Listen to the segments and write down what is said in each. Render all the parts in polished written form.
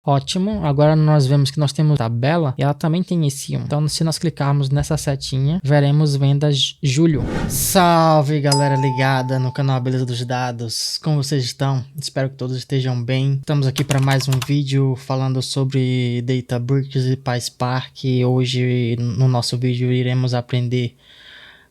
Ótimo, agora nós vemos que nós temos tabela e ela também tem esse 1. Então se nós clicarmos nessa setinha, veremos vendas julho. Salve galera ligada no canal Beleza dos Dados, como vocês estão? Espero que todos estejam bem. Estamos aqui para mais um vídeo falando sobre Databricks e PySpark. Hoje no nosso vídeo iremos aprender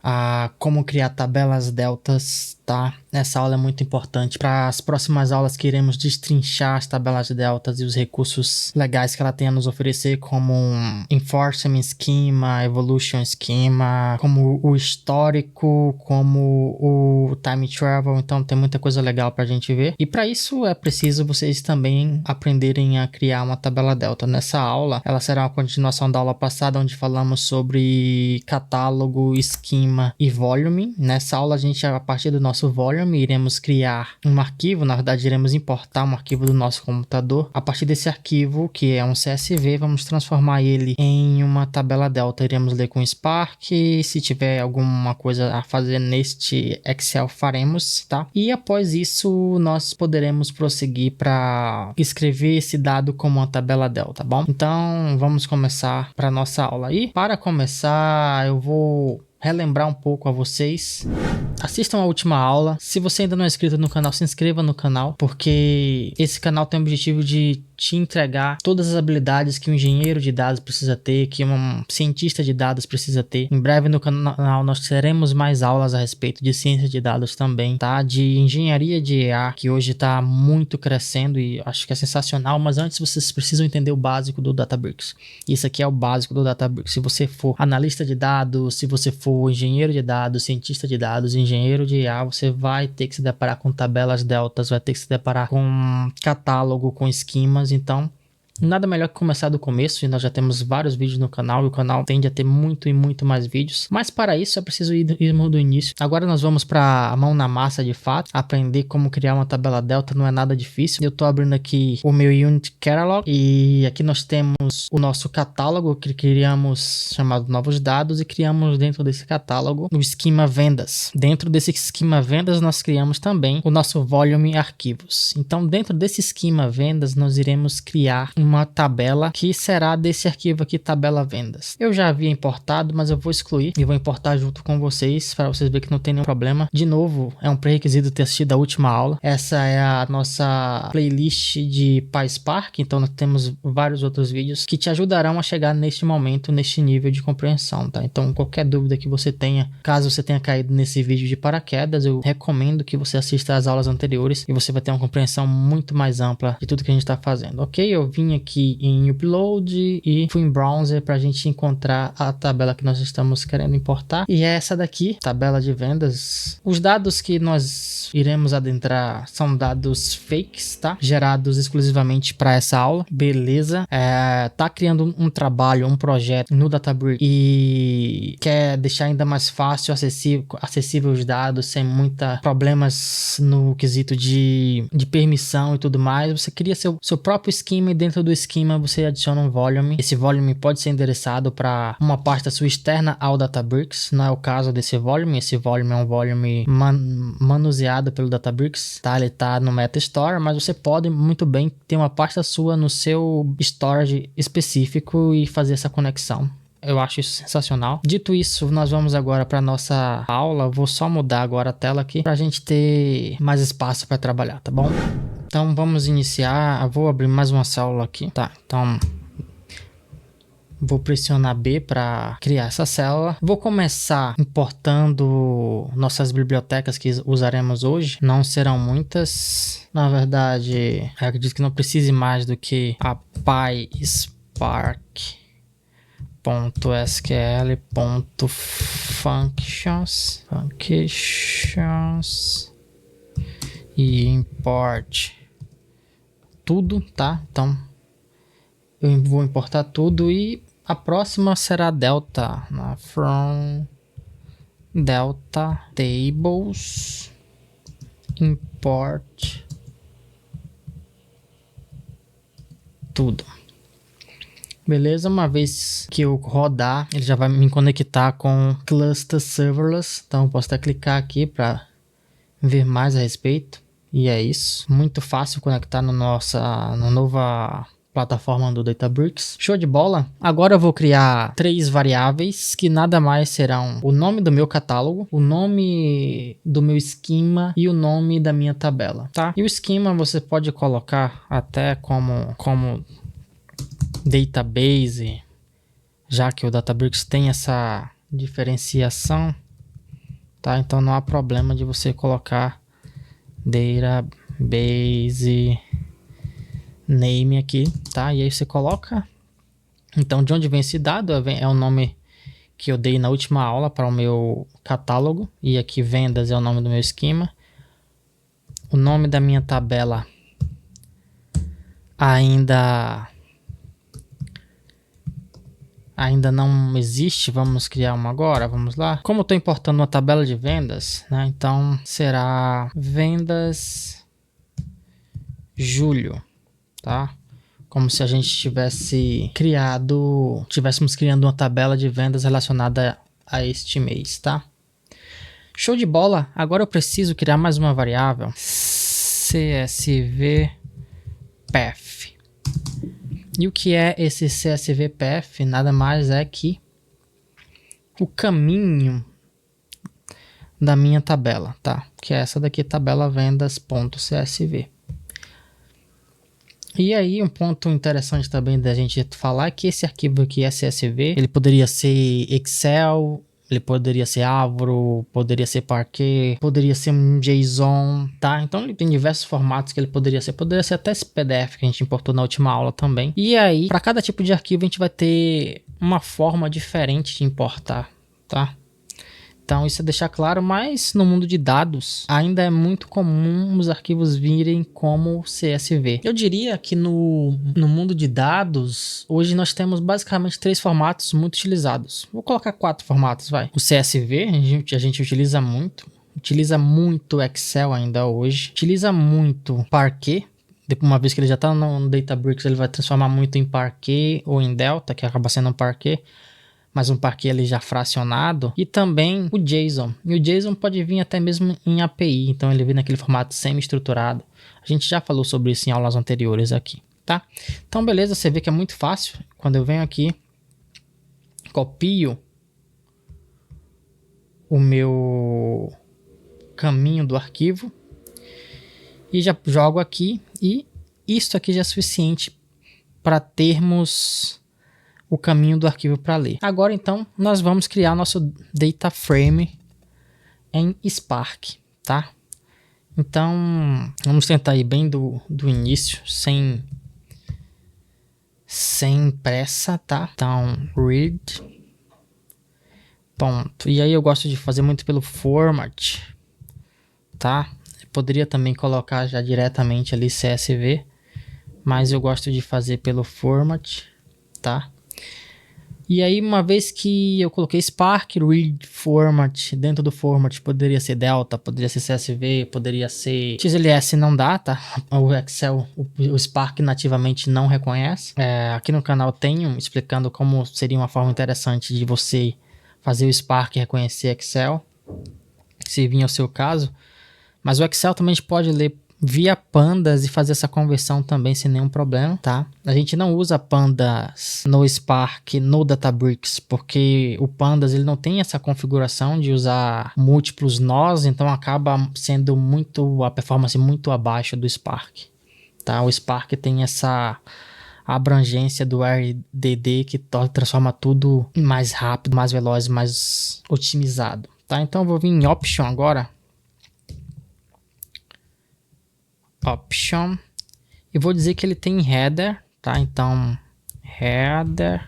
a como criar tabelas deltas, tá? Essa aula é muito importante para as próximas aulas que iremos destrinchar as tabelas deltas e os recursos legais que ela tem a nos oferecer, como um Enforcement Schema, Evolution Schema, como o histórico, como o Time Travel. Então tem muita coisa legal para a gente ver. E para isso é preciso vocês também aprenderem a criar uma tabela delta. Nessa aula, ela será uma continuação da aula passada, onde falamos sobre catálogo, schema e volume. Nessa aula, a gente, a partir do nosso volume, iremos criar um arquivo. Na verdade, iremos importar um arquivo do nosso computador. A partir desse arquivo, que é um CSV, vamos transformar ele em uma tabela delta. Iremos ler com Spark. Se tiver alguma coisa a fazer neste Excel, faremos, tá? E após isso, nós poderemos prosseguir para escrever esse dado como uma tabela delta, tá bom? Então, vamos começar para nossa aula aí. Para começar, eu vou relembrar um pouco a vocês. Assistam a última aula. Se você ainda não é inscrito no canal, se inscreva no canal, porque esse canal tem o objetivo de te entregar todas as habilidades que um engenheiro de dados precisa ter, que um cientista de dados precisa ter. Em breve no canal nós teremos mais aulas a respeito de ciência de dados também, tá? De engenharia de IA, que hoje está muito crescendo e acho que é sensacional, mas antes vocês precisam entender o básico do Databricks. Isso aqui é o básico do Databricks. Se você for analista de dados, se você for engenheiro de dados, cientista de dados, engenheiro de IA, você vai ter que se deparar com tabelas deltas, vai ter que se deparar com catálogo, com esquemas. Então, nada melhor que começar do começo, e nós já temos vários vídeos no canal, e o canal tende a ter muito e muito mais vídeos, mas para isso é preciso ir do início. Agora nós vamos para a mão na massa de fato, aprender como criar uma tabela delta. Não é nada difícil. Eu estou abrindo aqui o meu Unit Catalog, e aqui nós temos o nosso catálogo que criamos, chamado Novos Dados, e criamos dentro desse catálogo o esquema vendas. Dentro desse esquema vendas nós criamos também o nosso volume arquivos. Então dentro desse esquema vendas nós iremos criar uma tabela que será desse arquivo aqui, tabela vendas. Eu já havia importado, mas eu vou excluir e vou importar junto com vocês para vocês verem que não tem nenhum problema. De novo, é um pré-requisito ter assistido a última aula. Essa é a nossa playlist de PySpark, então nós temos vários outros vídeos que te ajudarão a chegar neste momento, neste nível de compreensão, tá? Então qualquer dúvida que você tenha, caso você tenha caído nesse vídeo de paraquedas, eu recomendo que você assista às aulas anteriores e você vai ter uma compreensão muito mais ampla de tudo que a gente está fazendo, ok? Eu vim aqui em Upload e fui em Browser para a gente encontrar a tabela que nós estamos querendo importar, e é essa daqui, tabela de vendas. Os dados que nós iremos adentrar são dados fakes, tá? Gerados exclusivamente para essa aula, beleza? Tá criando um trabalho, um projeto no Databricks e quer deixar ainda mais fácil, acessível os dados, sem muita problemas no quesito de permissão e tudo mais. Você cria seu próprio esquema, e dentro do esquema você adiciona um volume. Esse volume pode ser endereçado para uma pasta sua externa ao Databricks. Não é o caso desse volume. Esse volume é um volume manuseado pelo Databricks, tá? Ele tá no Metastore, mas você pode muito bem ter uma pasta sua no seu storage específico e fazer essa conexão. Eu acho isso sensacional. Dito isso, nós vamos agora para nossa aula. Vou só mudar agora a tela aqui para a gente ter mais espaço para trabalhar, tá bom? Então vamos iniciar. Eu vou abrir mais uma célula aqui, tá? Então vou pressionar B para criar essa célula. Vou começar importando nossas bibliotecas que usaremos hoje. Não serão muitas. Na verdade, eu acredito que não precise mais do que a PySpark.sql.functions e import tudo, tá? Então eu vou importar tudo, e a próxima será delta, from delta tables import tudo. Beleza, uma vez que eu rodar, ele já vai me conectar com cluster serverless. Então eu posso até clicar aqui para ver mais a respeito. E é isso. Muito fácil conectar no nova plataforma do Databricks. Show de bola. Agora eu vou criar 3 variáveis que nada mais serão o nome do meu catálogo, o nome do meu esquema e o nome da minha tabela, tá? E o esquema você pode colocar até como database, já que o Databricks tem essa diferenciação, tá? Então não há problema de você colocar database name aqui, tá? E aí você coloca, então, de onde vem esse dado é o nome que eu dei na última aula para o meu catálogo, e aqui vendas é o nome do meu esquema. O nome da minha tabela ainda não existe, vamos criar uma agora, vamos lá. Como eu estou importando uma tabela de vendas, né? Então será vendas julho, tá? Como se a gente estivéssemos criando uma tabela de vendas relacionada a este mês, tá? Show de bola. Agora eu preciso criar mais uma variável, CSV Path. E o que é esse CSV Path? Nada mais é que o caminho da minha tabela, tá? Que é essa daqui, tabela vendas.csv. E aí um ponto interessante também da gente falar é que esse arquivo aqui é CSV, ele poderia ser Excel, ele poderia ser Avro, poderia ser Parquet, poderia ser um JSON, tá? Então ele tem diversos formatos que ele poderia ser até esse PDF que a gente importou na última aula também. E aí, para cada tipo de arquivo a gente vai ter uma forma diferente de importar, tá? Então isso é deixar claro, mas no mundo de dados ainda é muito comum os arquivos virem como CSV. Eu diria que no mundo de dados, hoje nós temos basicamente 3 formatos muito utilizados. Vou colocar 4 formatos, vai. O CSV, a gente utiliza muito Excel ainda hoje, utiliza muito Parquet. Uma vez que ele já está no Databricks, ele vai transformar muito em Parquet ou em Delta, que acaba sendo um Parquet, mas um Parquet ali já fracionado, e também o JSON. E o JSON pode vir até mesmo em API, então ele vem naquele formato semi-estruturado. A gente já falou sobre isso em aulas anteriores aqui, tá? Então beleza, você vê que é muito fácil. Quando eu venho aqui, copio o meu caminho do arquivo e já jogo aqui, e isso aqui já é suficiente para termos o caminho do arquivo para ler. Agora então nós vamos criar nosso data frame em Spark, tá? Então vamos tentar ir bem do início, sem pressa, tá? Então read, ponto. E aí eu gosto de fazer muito pelo format, tá? Eu poderia também colocar já diretamente ali CSV, mas eu gosto de fazer pelo format, tá? E aí, uma vez que eu coloquei Spark, read format, dentro do format poderia ser Delta, poderia ser CSV, poderia ser XLS, não dá, tá? O Excel, o Spark nativamente não reconhece. Aqui no canal tenho explicando como seria uma forma interessante de você fazer o Spark reconhecer Excel, se vir ao seu caso. Mas o Excel também a gente pode ler via pandas e fazer essa conversão também sem nenhum problema, tá? A gente não usa pandas no Spark, no Databricks, porque o pandas ele não tem essa configuração de usar múltiplos nós, então acaba sendo a performance muito abaixo do Spark, tá? O Spark tem essa abrangência do RDD que transforma tudo mais rápido, mais veloz, mais otimizado, tá? Então eu vou vir em Option agora. Option, e vou dizer que ele tem header, tá? Então header,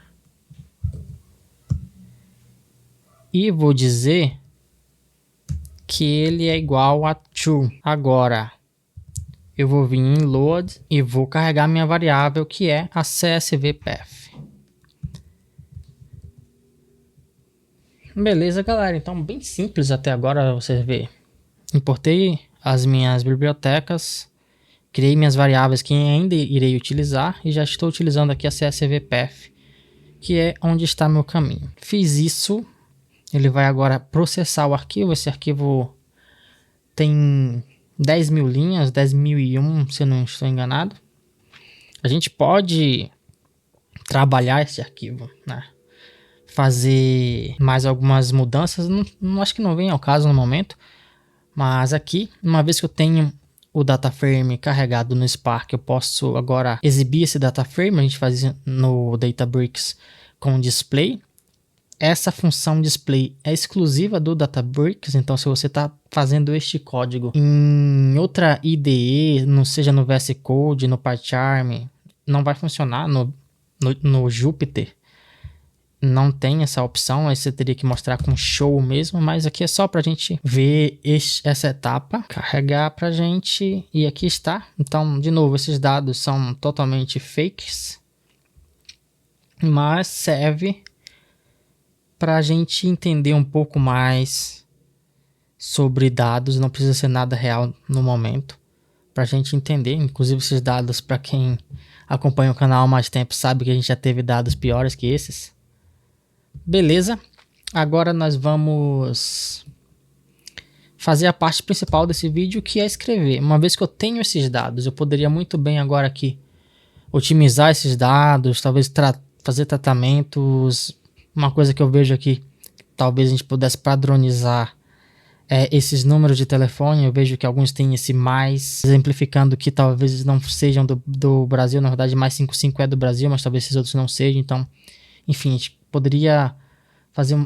e vou dizer que ele é igual a true. Agora eu vou vir em load e vou carregar minha variável que é a CSV Path. Beleza, galera, então bem simples até agora. Você vê, importei as minhas bibliotecas, criei minhas variáveis que ainda irei utilizar e já estou utilizando aqui a CSV Path, que é onde está meu caminho. Fiz isso, ele vai agora processar o arquivo. Esse arquivo tem 10.000 linhas, 10.001 se eu não estou enganado. a gente pode trabalhar esse arquivo, né? Fazer mais algumas mudanças, não acho que não vem ao caso no momento, mas aqui, uma vez que eu tenho o DataFrame carregado no Spark, eu posso agora exibir esse DataFrame. A gente faz no Databricks com display. Essa função display é exclusiva do Databricks, então se você está fazendo este código em outra IDE, não seja no VS Code, no PyCharm, não vai funcionar. No Jupyter não tem essa opção, aí você teria que mostrar com show mesmo, mas aqui é só pra gente ver essa etapa, carregar pra gente, e aqui está. Então, de novo, esses dados são totalmente fakes, mas serve pra gente entender um pouco mais sobre dados, não precisa ser nada real no momento, pra gente entender. Inclusive esses dados, pra quem acompanha o canal há mais tempo, sabe que a gente já teve dados piores que esses. Beleza, agora nós vamos fazer a parte principal desse vídeo, que é escrever. Uma vez que eu tenho esses dados, eu poderia muito bem agora aqui otimizar esses dados, talvez fazer tratamentos. Uma coisa que eu vejo aqui, talvez a gente pudesse padronizar esses números de telefone. Eu vejo que alguns têm esse mais, exemplificando que talvez não sejam do Brasil. Na verdade, mais 55 é do Brasil, mas talvez esses outros não sejam. Então, enfim, a gente poderia fazer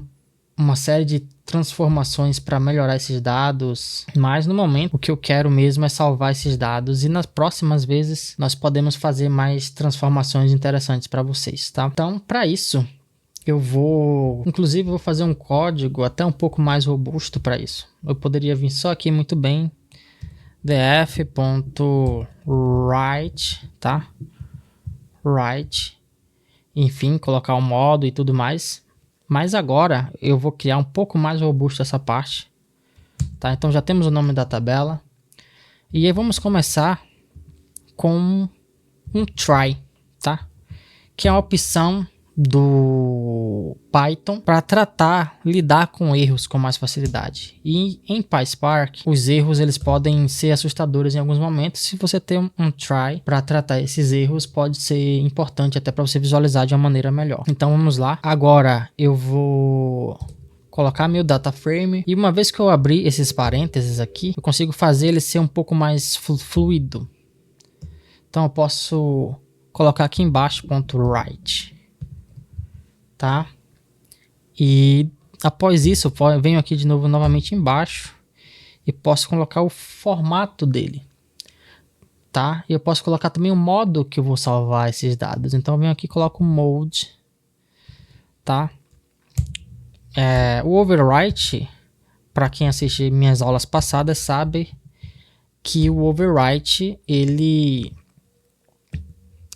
uma série de transformações para melhorar esses dados, mas no momento o que eu quero mesmo é salvar esses dados, e nas próximas vezes nós podemos fazer mais transformações interessantes para vocês, tá? Então, para isso, eu vou fazer um código até um pouco mais robusto para isso. Eu poderia vir só aqui muito bem, df.write, tá? Write. Enfim, colocar o modo e tudo mais. Mas agora eu vou criar um pouco mais robusto essa parte, tá? Então já temos o nome da tabela. E aí vamos começar com um try, tá? Que é a opção do Python para lidar com erros com mais facilidade. E em PySpark, os erros eles podem ser assustadores em alguns momentos. Se você tem um try para tratar esses erros, pode ser importante até para você visualizar de uma maneira melhor. Então vamos lá. Agora eu vou colocar meu DataFrame, e uma vez que eu abrir esses parênteses aqui, eu consigo fazer ele ser um pouco mais fluido. Então eu posso colocar aqui embaixo .write. Tá? E após isso, eu venho aqui de novo novamente embaixo e posso colocar o formato dele, tá? E eu posso colocar também o modo que eu vou salvar esses dados. Então eu venho aqui e coloco mode, tá? O overwrite, para quem assiste minhas aulas passadas, sabe que o overwrite,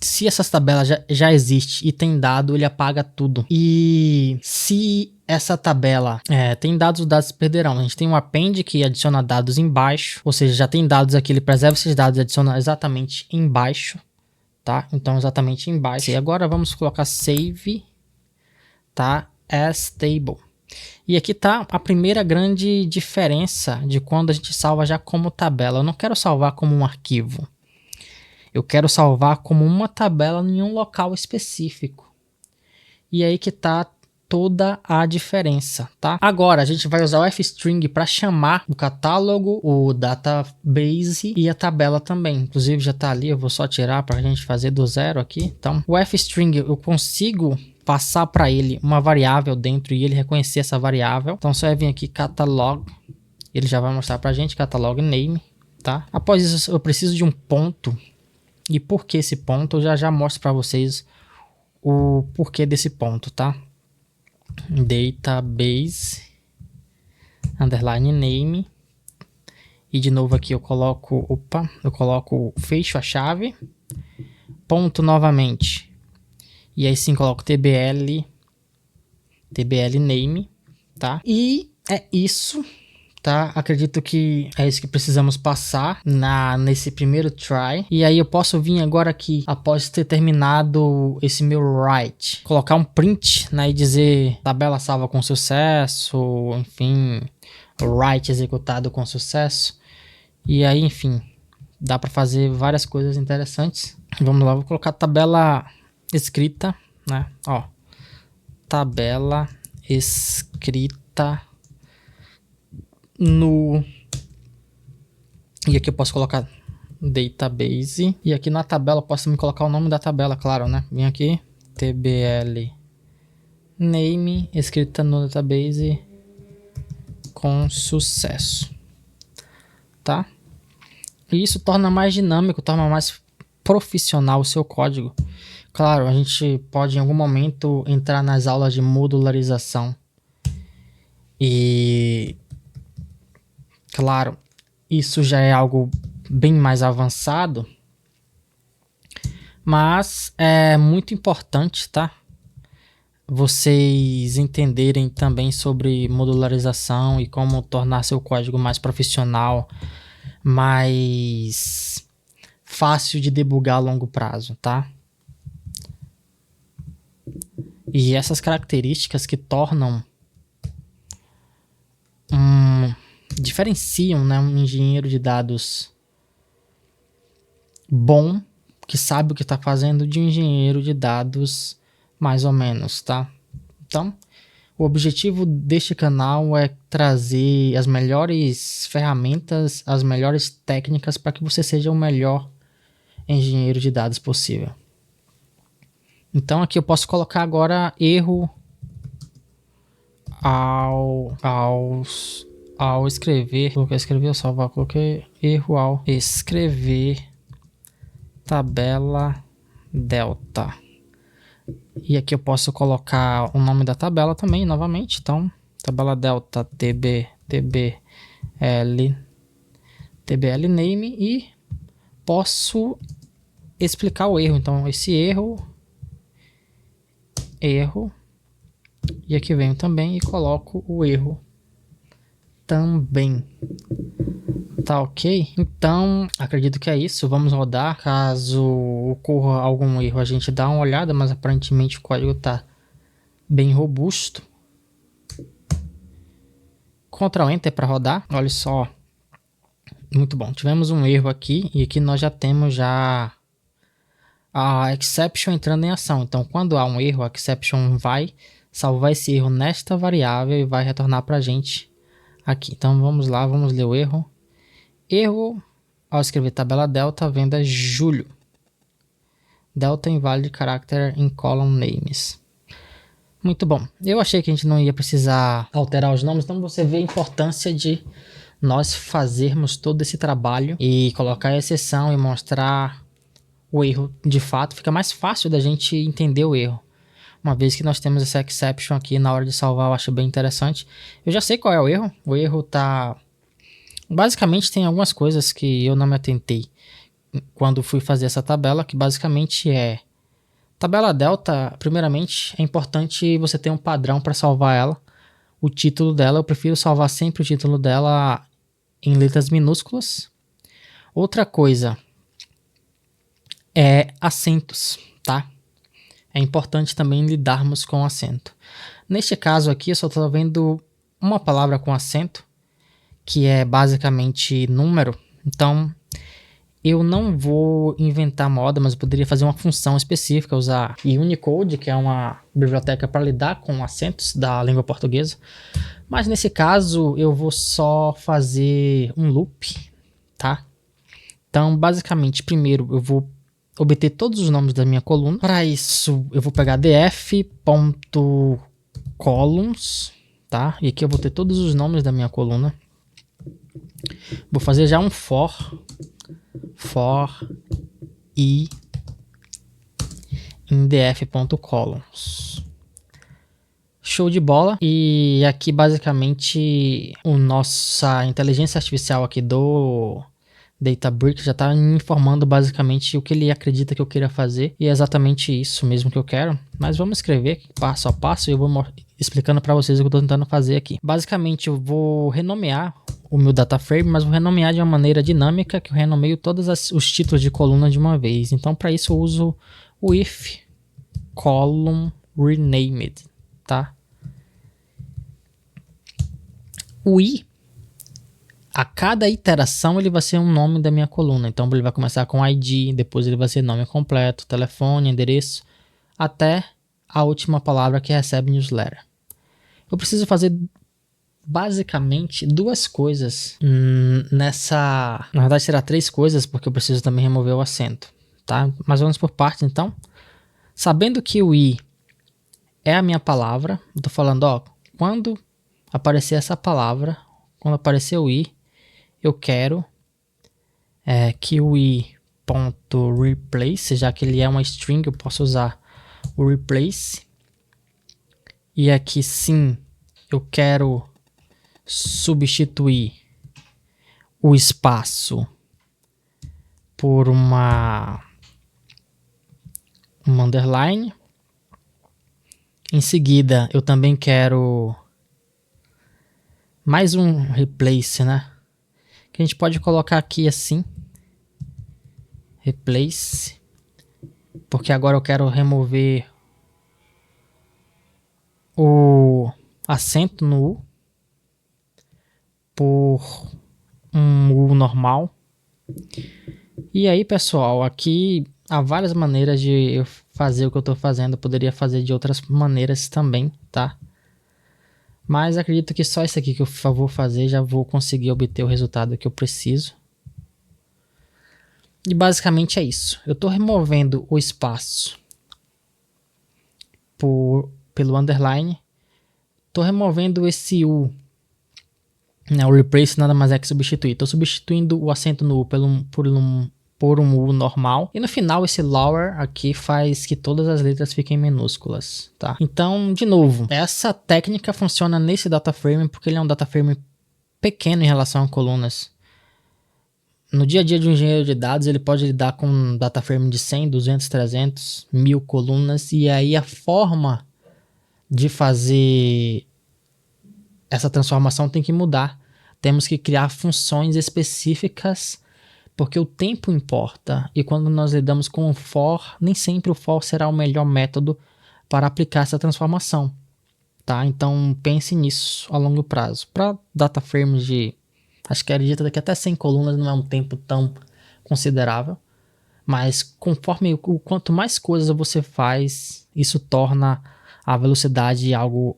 se essas tabelas já existem e tem dado, ele apaga tudo. E se essa tabela tem dados, os dados se perderão. A gente tem um append que adiciona dados embaixo, ou seja, já tem dados aqui, ele preserva esses dados e adiciona exatamente embaixo, tá? Então exatamente embaixo. E agora vamos colocar save, tá? As table. E aqui tá a primeira grande diferença de quando a gente salva já como tabela. Eu não quero salvar como um arquivo. Eu quero salvar como uma tabela em um local específico. E aí que tá toda a diferença, tá? Agora a gente vai usar o fstring para chamar o catálogo, o database e a tabela também. Inclusive já tá ali, eu vou só tirar para a gente fazer do zero aqui. Então o fstring eu consigo passar para ele uma variável dentro e ele reconhecer essa variável. Então só vir aqui catalog, ele já vai mostrar para a gente catalog name, tá? Após isso eu preciso de um ponto. E por que esse ponto? Eu já mostro para vocês o porquê desse ponto, tá? Database underline name. E de novo aqui eu coloco, fecho a chave, ponto novamente. E aí sim coloco tbl name, tá? E é isso. Tá? Acredito que é isso que precisamos passar nesse primeiro try. E aí eu posso vir agora aqui, após ter terminado esse meu write, colocar um print, né, e dizer tabela salva com sucesso, enfim, write executado com sucesso. E aí, enfim, Dá para fazer várias coisas interessantes. Vamos lá, vou colocar tabela escrita, né? Ó, tabela escrita no... E aqui eu posso colocar database. E aqui na tabela eu posso também colocar o nome da tabela, claro, né? Vem aqui, tbl name, escrita no database com sucesso, tá? E isso torna mais dinâmico, torna mais profissional o seu código. Claro, a gente pode em algum momento entrar nas aulas de modularização. E claro, isso já é algo bem mais avançado, mas é muito importante, tá? Vocês entenderem também sobre modularização e como tornar seu código mais profissional, mais fácil de debugar a longo prazo, tá? E essas características que tornam diferenciam, né, um engenheiro de dados bom, que sabe o que está fazendo, de um engenheiro de dados mais ou menos, tá? Então, o objetivo deste canal é trazer as melhores ferramentas, as melhores técnicas para que você seja o melhor engenheiro de dados possível. Então aqui eu posso colocar agora erro ao escrever. Coloquei escrever ou salvar, coloquei erro ao escrever tabela delta. E aqui eu posso colocar o nome da tabela também, novamente. Então, tabela delta tbl name, e posso explicar o erro. Então, esse erro, e aqui venho também e coloco o erro também. Tá ok? Então, acredito que é isso. Vamos rodar. Caso ocorra algum erro, a gente dá uma olhada, mas aparentemente o código tá bem robusto. Ctrl Enter para rodar. Olha só. Muito bom. Tivemos um erro aqui e aqui nós já temos a exception entrando em ação. Então, quando há um erro, a exception vai salvar esse erro nesta variável e vai retornar para a gente aqui. Então, vamos lá, vamos ler o erro. Erro ao escrever tabela delta, venda julho. Delta invalid character in column names. Muito bom. Eu achei que a gente não ia precisar alterar os nomes, então você vê a importância de nós fazermos todo esse trabalho e colocar a exceção e mostrar o erro de fato. Fica mais fácil da gente entender o erro. Uma vez que nós temos essa exception aqui na hora de salvar, eu acho bem interessante. Eu já sei qual é o erro. O erro tá... Basicamente tem algumas coisas que eu não me atentei quando fui fazer essa tabela, que basicamente é... Tabela delta, primeiramente, é importante você ter um padrão para salvar ela. O título dela, eu prefiro salvar sempre o título dela em letras minúsculas. Outra coisa é acentos, tá? É importante também lidarmos com acento. Neste caso aqui, eu só estou vendo uma palavra com acento, que é basicamente número. Então, eu não vou inventar moda, mas eu poderia fazer uma função específica, usar Unicode, que é uma biblioteca para lidar com acentos da língua portuguesa. Mas nesse caso, eu vou só fazer um loop, tá? Então, basicamente, primeiro eu vou obter todos os nomes da minha coluna. Para isso, eu vou pegar df.columns, tá? E aqui eu vou ter todos os nomes da minha coluna. Vou fazer já um for i em df.columns. Show de bola. E aqui basicamente a nossa inteligência artificial aqui do Databricks já está me informando basicamente o que ele acredita que eu queira fazer, e é exatamente isso mesmo que eu quero. Mas vamos escrever passo a passo e eu vou explicando para vocês o que eu estou tentando fazer aqui. Basicamente eu vou renomear o meu data frame, mas vou renomear de uma maneira dinâmica, que eu renomeio todos os títulos de coluna de uma vez. Então para isso eu uso o if column renamed, tá? O i A cada iteração ele vai ser um nome da minha coluna. Então ele vai começar com ID, depois ele vai ser nome completo, telefone, endereço, até a última palavra que recebe newsletter. Eu preciso fazer basicamente duas coisas nessa... Na verdade será três coisas, porque eu preciso também remover o acento, tá? Mas vamos por partes então. Sabendo que o I é a minha palavra, eu tô falando, ó, quando aparecer essa palavra, quando aparecer o I, eu quero que o i.replace, já que ele é uma string, eu posso usar o replace. E aqui sim, eu quero substituir o espaço por uma underline. Em seguida, eu também quero mais um replace, né? Que a gente pode colocar aqui assim, replace, porque agora eu quero remover o acento no U por um U normal. E aí, pessoal, aqui há várias maneiras de eu fazer o que eu estou fazendo. Eu poderia fazer de outras maneiras também, tá? Mas acredito que só isso aqui que eu vou fazer já vou conseguir obter o resultado que eu preciso. E basicamente é isso. Eu estou removendo o espaço pelo underline. Estou removendo esse U. Né, o replace nada mais é que substituir. Estou substituindo o acento no U por um U normal. E no final esse lower aqui faz que todas as letras fiquem minúsculas, tá? Então, de novo, essa técnica funciona nesse dataframe porque ele é um dataframe pequeno em relação a colunas. No dia a dia de um engenheiro de dados, ele pode lidar com um dataframe de 100, 200, 300, 1000 colunas. E aí a forma de fazer essa transformação tem que mudar. Temos que criar funções específicas, porque o tempo importa. E quando nós lidamos com o for, nem sempre o for será o melhor método para aplicar essa transformação, tá? Então pense nisso a longo prazo. Para dataframes de, acho que acredito que até 100 colunas não é um tempo tão considerável, mas conforme quanto mais coisas você faz, isso torna a velocidade algo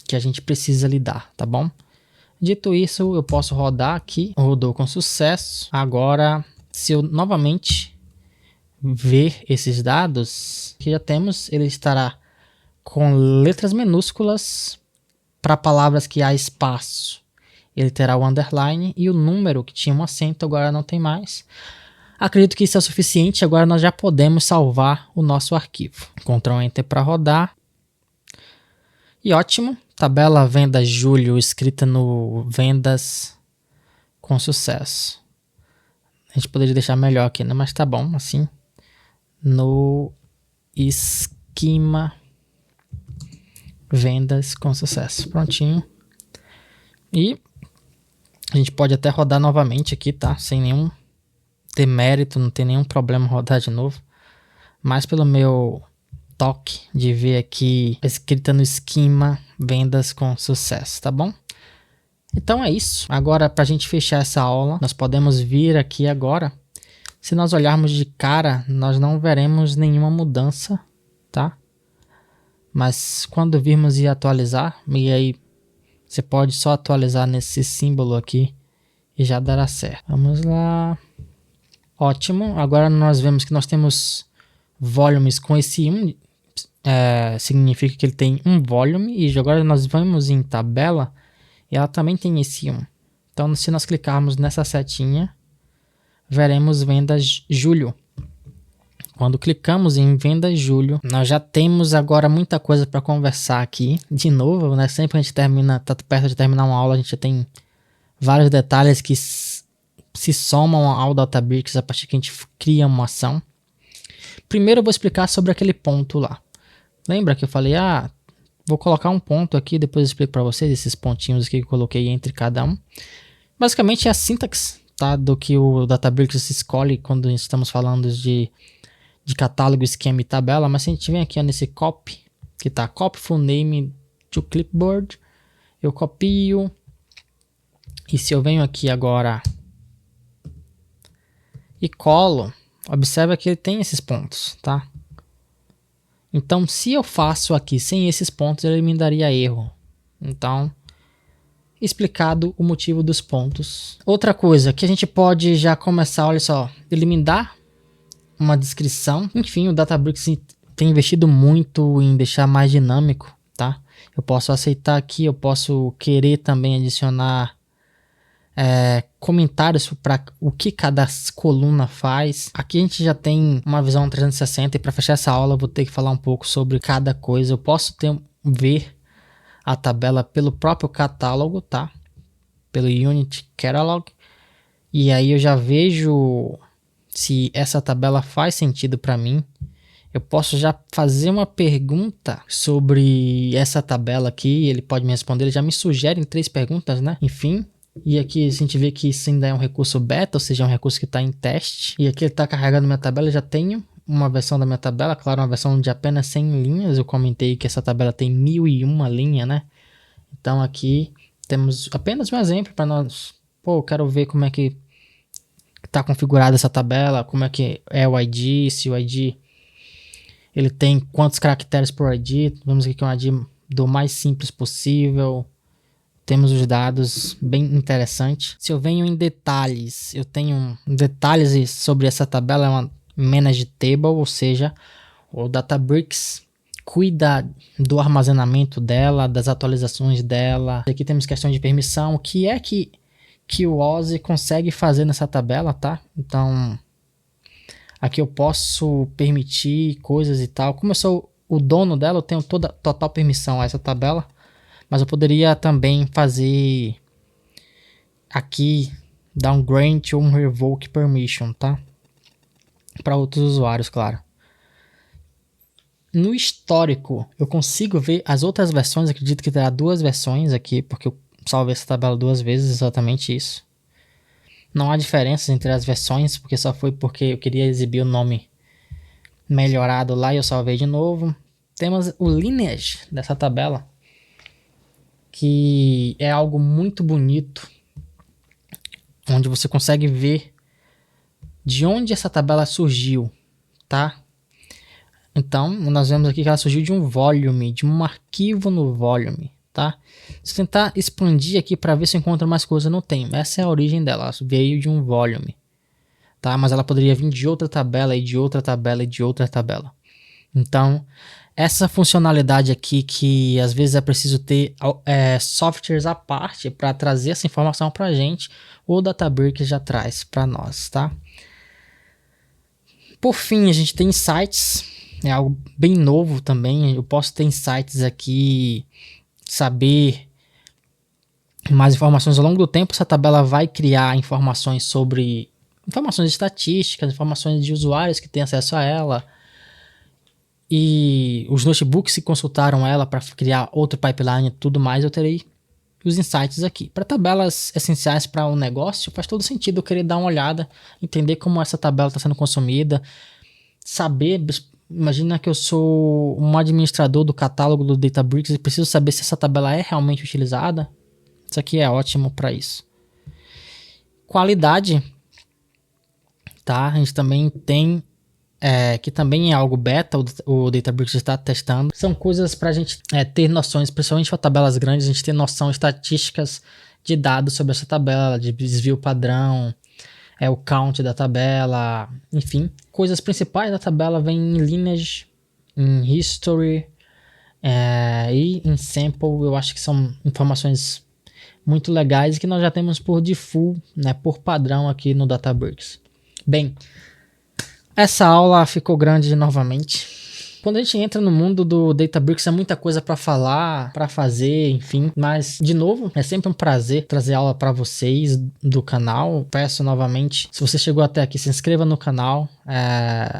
que a gente precisa lidar, tá bom? Dito isso, eu posso rodar aqui. Rodou com sucesso. Agora, se eu novamente ver esses dados que já temos, ele estará com letras minúsculas para palavras que há espaço. Ele terá o underline e o número que tinha um acento agora não tem mais. Acredito que isso é o suficiente. Agora nós já podemos salvar o nosso arquivo. Ctrl Enter para rodar. E ótimo. Tabela vendas julho escrita no vendas com sucesso. A gente poderia deixar melhor aqui, né? Mas tá bom, assim. No esquema vendas com sucesso. Prontinho. E a gente pode até rodar novamente aqui, tá? Sem nenhum demérito, não tem nenhum problema rodar de novo. Mas pelo meu toque de ver aqui escrita no esquema vendas com sucesso, tá bom? Então é isso. Agora, para a gente fechar essa aula, nós podemos vir aqui agora. Se nós olharmos de cara, nós não veremos nenhuma mudança, tá? Mas quando virmos e atualizar, e aí você pode só atualizar nesse símbolo aqui e já dará certo. Vamos lá. Ótimo. Agora nós vemos que nós temos volumes com esse 1. Significa que ele tem um volume. E agora nós vamos em tabela e ela também tem esse 1. Então se nós clicarmos nessa setinha, veremos vendas julho. Quando clicamos em vendas julho, nós já temos agora muita coisa para conversar aqui. De novo, né? Sempre que a gente tá perto de terminar uma aula, a gente já tem vários detalhes que se somam ao Databricks a partir que a gente cria uma ação. Primeiro eu vou explicar sobre aquele ponto lá. Lembra que eu falei, vou colocar um ponto aqui, depois eu explico para vocês esses pontinhos aqui que eu coloquei entre cada um. Basicamente é a sintaxe, tá, do que o Databricks escolhe quando estamos falando de catálogo, esquema e tabela. Mas se a gente vem aqui nesse copy, que tá copy full name to clipboard, eu copio E se eu venho aqui agora e colo, observa que ele tem esses pontos, tá? Então, se eu faço aqui sem esses pontos, ele me daria erro. Então, explicado o motivo dos pontos. Outra coisa que a gente pode já começar, olha só, ele me dá uma descrição. Enfim, o Databricks tem investido muito em deixar mais dinâmico, tá? Eu posso aceitar aqui, eu posso querer também adicionar comentários para o que cada coluna faz. Aqui a gente já tem uma visão 360 e para fechar essa aula eu vou ter que falar um pouco sobre cada coisa. Eu posso ver a tabela pelo próprio catálogo, tá? Pelo Unit Catalog. E aí eu já vejo se essa tabela faz sentido para mim. Eu posso já fazer uma pergunta sobre essa tabela aqui, ele pode me responder, ele já me sugere 3 perguntas, né? Enfim, e aqui a gente vê que isso ainda é um recurso beta, ou seja, é um recurso que está em teste. E aqui ele está carregando minha tabela, eu já tenho uma versão da minha tabela, claro, uma versão de apenas 100 linhas. Eu comentei que essa tabela tem 1001 linha, né? Então aqui temos apenas um exemplo para nós. Pô, eu quero ver como é que está configurada essa tabela, como é que é o ID, se o ID ele tem quantos caracteres por ID. Vamos aqui que é um ID do mais simples possível. Temos os dados, bem interessante. Se eu venho em detalhes, eu tenho detalhes sobre essa tabela, é uma Manage Table, ou seja, o Databricks cuida do armazenamento dela, das atualizações dela. Aqui temos questão de permissão, o que é que o Ozzy consegue fazer nessa tabela, tá? Então, aqui eu posso permitir coisas e tal. Como eu sou o dono dela, eu tenho total permissão a essa tabela. Mas eu poderia também fazer aqui, dar um grant ou um revoke permission, tá? Para outros usuários, claro. No histórico, eu consigo ver as outras versões. Acredito que terá 2 versões aqui, porque eu salvei essa tabela 2 vezes, exatamente isso. Não há diferenças entre as versões, porque só foi porque eu queria exibir o nome melhorado lá e eu salvei de novo. Temos o lineage dessa tabela, que é algo muito bonito, onde você consegue ver de onde essa tabela surgiu, tá? Então, nós vemos aqui que ela surgiu de um volume, de um arquivo no volume, tá? Se eu tentar expandir aqui para ver se eu encontro mais coisa, não tem. Essa é a origem dela, ela veio de um volume, tá? Mas ela poderia vir de outra tabela e de outra tabela e de outra tabela. Então, essa funcionalidade aqui que às vezes é preciso ter softwares à parte para trazer essa informação para a gente, o Databricks já traz para nós, tá? Por fim, a gente tem insights, é algo bem novo também. Eu posso ter insights aqui, saber mais informações ao longo do tempo. Essa tabela vai criar informações sobre informações estatísticas, informações de usuários que têm acesso a ela. E os notebooks que consultaram ela para criar outro pipeline e tudo mais, eu terei os insights aqui. Para tabelas essenciais para um negócio, faz todo sentido eu querer dar uma olhada, entender como essa tabela está sendo consumida, saber. Imagina que eu sou um administrador do catálogo do Databricks e preciso saber se essa tabela é realmente utilizada. Isso aqui é ótimo para isso. Qualidade, tá? A gente também tem que também é algo beta, o Databricks está testando. São coisas para a gente ter noções, principalmente para tabelas grandes, a gente ter noção estatísticas de dados sobre essa tabela, de desvio padrão, o count da tabela, enfim. Coisas principais da tabela vêm em lineage, em history e em sample. Eu acho que são informações muito legais que nós já temos por default, né, por padrão aqui no Databricks. Bem, essa aula ficou grande novamente. Quando a gente entra no mundo do Databricks é muita coisa para falar, para fazer, enfim. Mas, de novo, é sempre um prazer trazer aula para vocês do canal. Peço novamente, se você chegou até aqui, se inscreva no canal.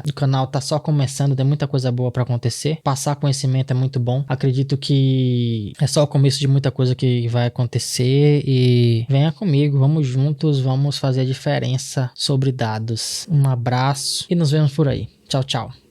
O canal tá só começando, tem muita coisa boa para acontecer. Passar conhecimento é muito bom. Acredito que é só o começo de muita coisa que vai acontecer. E venha comigo, vamos juntos, vamos fazer a diferença sobre dados. Um abraço e nos vemos por aí. Tchau, tchau.